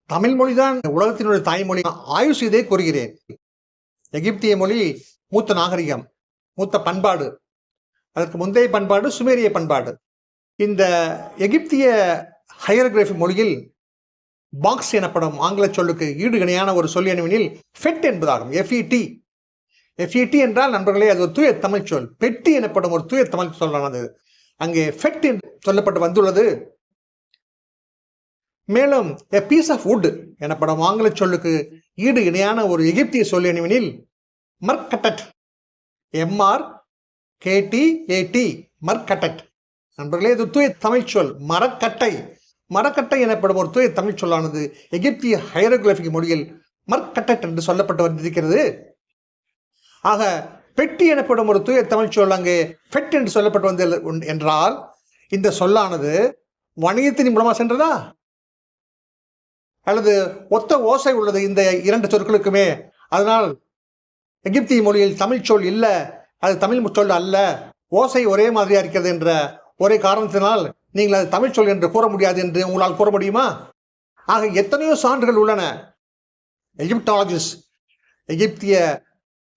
தமிழ் மொழிதான் உலகத்தினுடைய தாய்மொழி ஆய்வு செய்தே கூறுகிறேன். எகிப்திய மொழி மூத்த நாகரிகம், மூத்த பண்பாடு. அதற்கு முந்தைய பண்பாடு சுமேரிய பண்பாடு. இந்த எகிப்திய ஹையரோகிராஃபி மொழியில் பாக்ஸ் எனப்படும் ஆங்கில சொல்லுக்கு ஈடு இணையான ஒரு சொல் எனவெனில் ஃபெட் என்பதாகும். எஃப்இடி. எஃப்இடி என்றால் நண்பர்களே அது ஒரு தூய தமிழ் சொல். பெட்டி எனப்படும் ஒரு தூய தமிழ் சொல்லானது அங்கே ஃபெட் என்று சொல்லப்பட்டு வந்துள்ளது. மேலும் எ பீஸ் ஆஃப் வுட் எனப்படும் ஆங்கில சொல்லுக்கு ஈடு இணையான ஒரு எகிப்திய சொல் எனவெனில் மர்கட்டட். MRKTAT மர்கட்டட். நண்பர்களே இது தூய தமிழ் சொல். மரக்கட்டை. மரக்கட்டை எனப்படும் ஒரு தூய தமிழ் சொல்லானது எகிப்திய ஹையரோகிராஃபிக் மொழியில் மர்கட்டட் என்று சொல்லப்பட்டு வந்திருக்கிறது. ஆக பெட்டி எனப்படும் ஒரு தூய தமிழ் சொல் அங்கே ஃபெட் என்று சொல்லப்பட்டு வந்து என்றால் இந்த சொல்லானது வணிகத்தின் மூலமா சென்றதா அல்லது ஒத்த ஓசை உள்ளது இந்த இரண்டு சொற்களுக்குமே. அதனால் எகிப்திய மொழியில் தமிழ் சொல் இல்லை, அது தமிழ் சொல் அல்ல, ஓசை ஒரே மாதிரியா இருக்கிறது என்ற ஒரே காரணத்தினால் நீங்கள் அது தமிழ் சொல் என்று கூற முடியாது என்று உங்களால் கூற முடியுமா? ஆக எத்தனையோ சான்றுகள் உள்ளன. எகிப்டாலஜிஸ்ட் எகிப்திய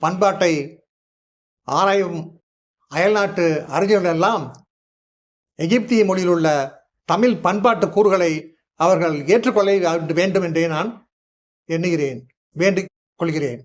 பண்பாட்டை ஆராயும் அயல்நாட்டு அறிஞர்கள் எல்லாம் எகிப்திய மொழியில் உள்ள தமிழ் பண்பாட்டு கூறுகளை அவர்கள் ஏற்றுக்கொள்ள வேண்டும் என்றே நான் எண்ணுகிறேன், வேண்டிக் கொள்கிறேன்.